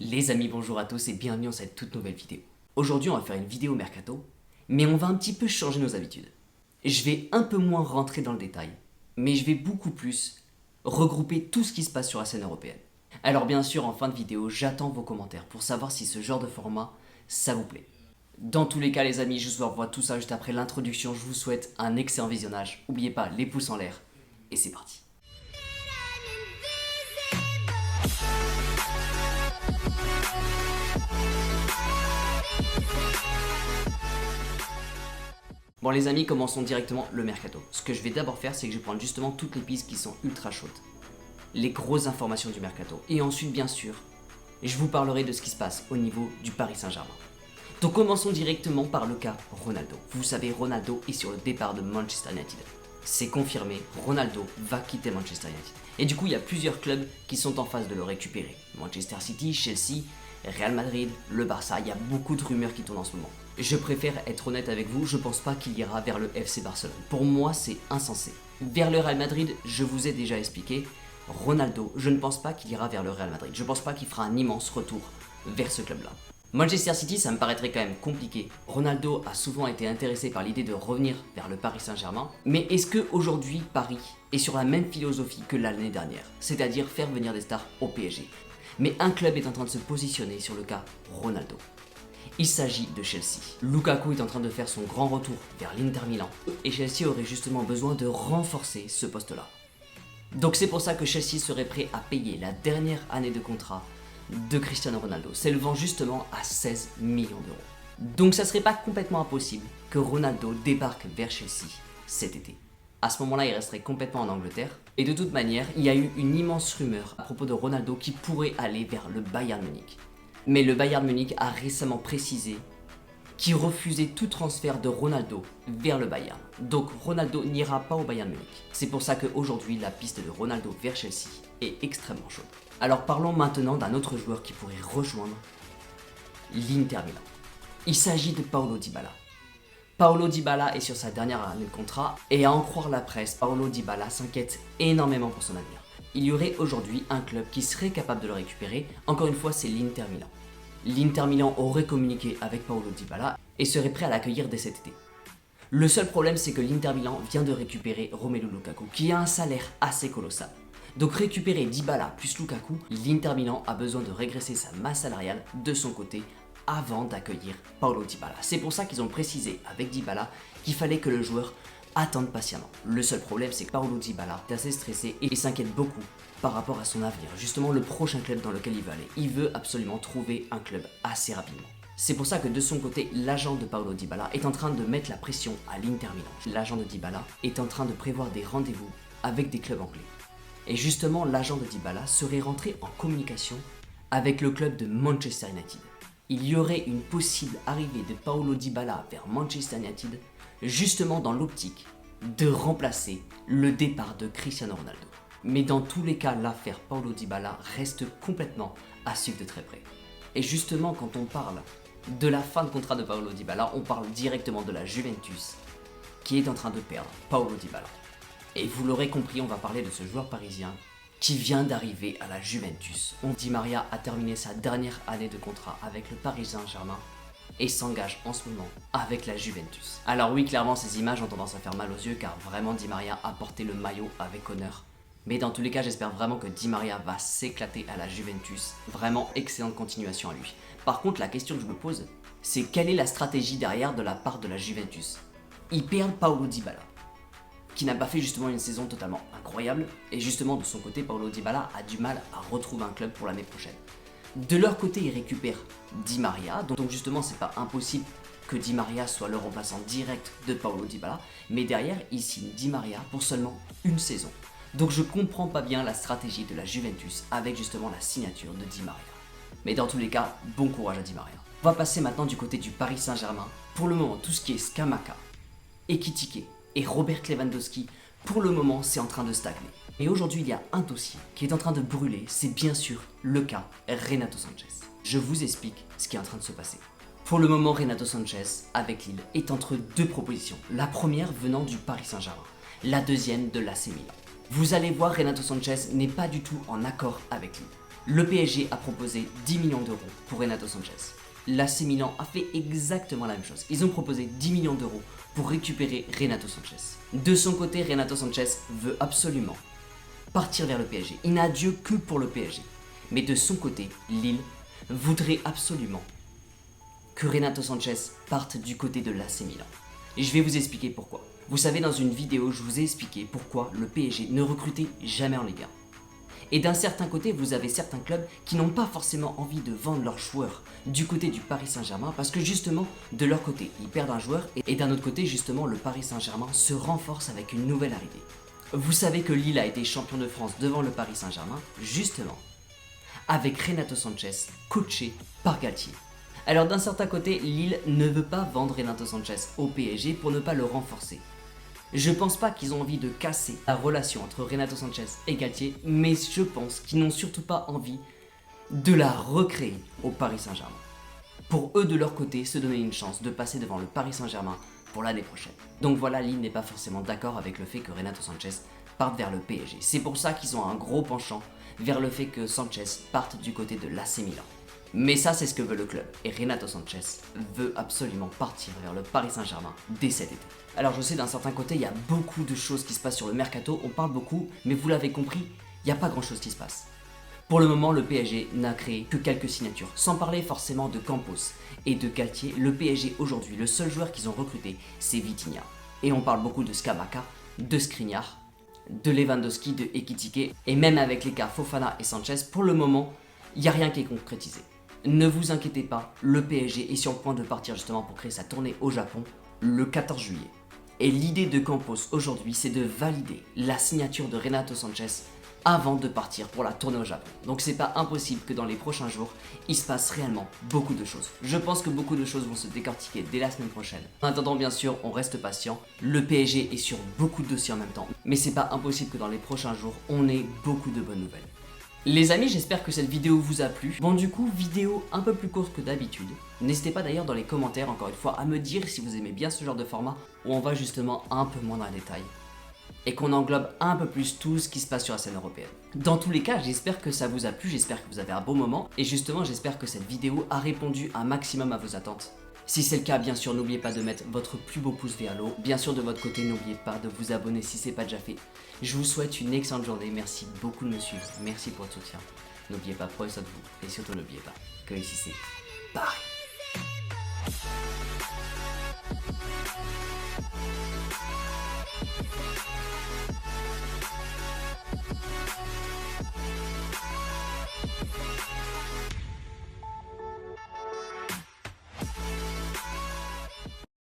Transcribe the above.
Les amis, bonjour à tous et bienvenue dans cette toute nouvelle vidéo. Aujourd'hui, on va faire une vidéo mercato, mais on va un petit peu changer nos habitudes. Je vais un peu moins rentrer dans le détail, mais je vais beaucoup plus regrouper tout ce qui se passe sur la scène européenne. Alors bien sûr, en fin de vidéo, j'attends vos commentaires pour savoir si ce genre de format, ça vous plaît. Dans tous les cas, les amis, je vous revois tout ça juste après l'introduction. Je vous souhaite un excellent visionnage. N'oubliez pas les pouces en l'air, et c'est parti. Bon les amis, commençons directement le mercato. Ce que je vais d'abord faire, c'est que je vais prendre justement toutes les pistes qui sont ultra chaudes. Les grosses informations du mercato. Et ensuite, bien sûr, je vous parlerai de ce qui se passe au niveau du Paris Saint-Germain. Donc commençons directement par le cas Ronaldo. Vous savez, Ronaldo est sur le départ de Manchester United. C'est confirmé, Ronaldo va quitter Manchester United. Et du coup, il y a plusieurs clubs qui sont en phase de le récupérer. Manchester City, Chelsea, Real Madrid, le Barça, il y a beaucoup de rumeurs qui tournent en ce moment. Je préfère être honnête avec vous, je pense pas qu'il ira vers le FC Barcelone. Pour moi, c'est insensé. Vers le Real Madrid, je vous ai déjà expliqué, Ronaldo, je ne pense pas qu'il ira vers le Real Madrid. Je pense pas qu'il fera un immense retour vers ce club-là. Manchester City, ça me paraîtrait quand même compliqué. Ronaldo a souvent été intéressé par l'idée de revenir vers le Paris Saint-Germain. Mais est-ce qu'aujourd'hui, Paris est sur la même philosophie que l'année dernière? C'est-à-dire faire venir des stars au PSG. Mais un club est en train de se positionner sur le cas Ronaldo. Il s'agit de Chelsea. Lukaku est en train de faire son grand retour vers l'Inter Milan. Et Chelsea aurait justement besoin de renforcer ce poste-là. Donc c'est pour ça que Chelsea serait prêt à payer la dernière année de contrat de Cristiano Ronaldo, s'élevant justement à 16 millions d'euros. Donc ça serait pas complètement impossible que Ronaldo débarque vers Chelsea cet été. À ce moment-là, il resterait complètement en Angleterre. Et de toute manière, il y a eu une immense rumeur à propos de Ronaldo qui pourrait aller vers le Bayern Munich. Mais le Bayern Munich a récemment précisé qu'il refusait tout transfert de Ronaldo vers le Bayern. Donc Ronaldo n'ira pas au Bayern Munich. C'est pour ça qu'aujourd'hui, la piste de Ronaldo vers Chelsea est extrêmement chaude. Alors parlons maintenant d'un autre joueur qui pourrait rejoindre l'Inter Milan. Il s'agit de Paulo Dybala. Paulo Dybala est sur sa dernière année de contrat et à en croire la presse, Paulo Dybala s'inquiète énormément pour son avenir. Il y aurait aujourd'hui un club qui serait capable de le récupérer, encore une fois c'est l'Inter Milan. L'Inter Milan aurait communiqué avec Paulo Dybala et serait prêt à l'accueillir dès cet été. Le seul problème c'est que l'Inter Milan vient de récupérer Romelu Lukaku qui a un salaire assez colossal. Donc récupérer Dybala plus Lukaku, l'Inter Milan a besoin de régresser sa masse salariale de son côté avant d'accueillir Paulo Dybala. C'est pour ça qu'ils ont précisé avec Dybala qu'il fallait que le joueur attende patiemment. Le seul problème c'est que Paulo Dybala est assez stressé et s'inquiète beaucoup par rapport à son avenir, justement le prochain club dans lequel il veut aller. Il veut absolument trouver un club assez rapidement. C'est pour ça que de son côté, l'agent de Paulo Dybala est en train de mettre la pression à l'Inter Milan. L'agent de Dybala est en train de prévoir des rendez-vous avec des clubs anglais. Et justement, l'agent de Dybala serait rentré en communication avec le club de Manchester United. Il y aurait une possible arrivée de Paulo Dybala vers Manchester United, justement dans l'optique de remplacer le départ de Cristiano Ronaldo. Mais dans tous les cas, l'affaire Paulo Dybala reste complètement à suivre de très près. Et justement, quand on parle de la fin de contrat de Paulo Dybala, on parle directement de la Juventus qui est en train de perdre Paulo Dybala. Et vous l'aurez compris, on va parler de ce joueur parisien qui vient d'arriver à la Juventus. Di Maria a terminé sa dernière année de contrat avec le Paris Saint-Germain et s'engage en ce moment avec la Juventus. Alors oui, clairement, ces images ont tendance à faire mal aux yeux car vraiment Di Maria a porté le maillot avec honneur. Mais dans tous les cas, j'espère vraiment que Di Maria va s'éclater à la Juventus. Vraiment excellente continuation à lui. Par contre, la question que je me pose, c'est quelle est la stratégie derrière de la part de la Juventus? Ils perdent Paulo Dybala, qui n'a pas fait justement une saison totalement incroyable, et justement de son côté, Paulo Dybala a du mal à retrouver un club pour l'année prochaine. De leur côté, ils récupèrent Di Maria, donc justement c'est pas impossible que Di Maria soit le remplaçant direct de Paulo Dybala, mais derrière, ils signent Di Maria pour seulement une saison. Donc je comprends pas bien la stratégie de la Juventus avec justement la signature de Di Maria. Mais dans tous les cas, bon courage à Di Maria. On va passer maintenant du côté du Paris Saint-Germain. Pour le moment, tout ce qui est Scamacca, Ekitike et Robert Lewandowski, pour le moment, c'est en train de stagner. Et aujourd'hui, il y a un dossier qui est en train de brûler, c'est bien sûr le cas Renato Sanchez. Je vous explique ce qui est en train de se passer. Pour le moment, Renato Sanchez, avec Lille, est entre deux propositions. La première venant du Paris Saint-Germain, la deuxième de l'AC Milan. Vous allez voir, Renato Sanchez n'est pas du tout en accord avec Lille. Le PSG a proposé 10 millions d'euros pour Renato Sanchez. L'AC Milan a fait exactement la même chose. Ils ont proposé 10 millions d'euros pour récupérer Renato Sanchez. De son côté, Renato Sanchez veut absolument partir vers le PSG. Il n'a Dieu que pour le PSG. Mais de son côté, Lille voudrait absolument que Renato Sanchez parte du côté de l'AC Milan. Et je vais vous expliquer pourquoi. Vous savez, dans une vidéo, je vous ai expliqué pourquoi le PSG ne recrutait jamais en Ligue 1. Et d'un certain côté, vous avez certains clubs qui n'ont pas forcément envie de vendre leurs joueurs du côté du Paris Saint-Germain parce que justement, de leur côté, ils perdent un joueur et d'un autre côté, justement, le Paris Saint-Germain se renforce avec une nouvelle arrivée. Vous savez que Lille a été champion de France devant le Paris Saint-Germain, justement, avec Renato Sanchez, coaché par Galtier. Alors d'un certain côté, Lille ne veut pas vendre Renato Sanchez au PSG pour ne pas le renforcer. Je pense pas qu'ils ont envie de casser la relation entre Renato Sanchez et Galtier, mais je pense qu'ils n'ont surtout pas envie de la recréer au Paris Saint-Germain. Pour eux, de leur côté, se donner une chance de passer devant le Paris Saint-Germain pour l'année prochaine. Donc voilà, Lille n'est pas forcément d'accord avec le fait que Renato Sanchez parte vers le PSG. C'est pour ça qu'ils ont un gros penchant vers le fait que Sanchez parte du côté de l'AC Milan. Mais ça, c'est ce que veut le club. Et Renato Sanchez veut absolument partir vers le Paris Saint-Germain dès cet été. Alors je sais, d'un certain côté, il y a beaucoup de choses qui se passent sur le mercato. On parle beaucoup, mais vous l'avez compris, il n'y a pas grand-chose qui se passe. Pour le moment, le PSG n'a créé que quelques signatures. Sans parler forcément de Campos et de Galtier, le PSG aujourd'hui, le seul joueur qu'ils ont recruté, c'est Vitinha. Et on parle beaucoup de Scamacca, de Skriniar, de Lewandowski, de Ekitike. Et même avec les cas Fofana et Sanchez, pour le moment, il n'y a rien qui est concrétisé. Ne vous inquiétez pas, le PSG est sur le point de partir justement pour créer sa tournée au Japon le 14 juillet. Et l'idée de Campos aujourd'hui, c'est de valider la signature de Renato Sanchez avant de partir pour la tournée au Japon. Donc c'est pas impossible que dans les prochains jours, il se passe réellement beaucoup de choses. Je pense que beaucoup de choses vont se décortiquer dès la semaine prochaine. En attendant, bien sûr, on reste patient. Le PSG est sur beaucoup de dossiers en même temps. Mais c'est pas impossible que dans les prochains jours, on ait beaucoup de bonnes nouvelles. Les amis, j'espère que cette vidéo vous a plu. Bon, du coup, vidéo un peu plus courte que d'habitude. N'hésitez pas d'ailleurs dans les commentaires, encore une fois, à me dire si vous aimez bien ce genre de format où on va justement un peu moins dans les détails et qu'on englobe un peu plus tout ce qui se passe sur la scène européenne. Dans tous les cas, j'espère que ça vous a plu, j'espère que vous avez un bon moment et justement, j'espère que cette vidéo a répondu un maximum à vos attentes. Si c'est le cas, bien sûr, n'oubliez pas de mettre votre plus beau pouce vers le haut. Bien sûr, de votre côté, n'oubliez pas de vous abonner si ce n'est pas déjà fait. Je vous souhaite une excellente journée. Merci beaucoup de me suivre. Merci pour votre soutien. N'oubliez pas, prenez soin de vous. Et surtout, n'oubliez pas que ici, c'est Paris.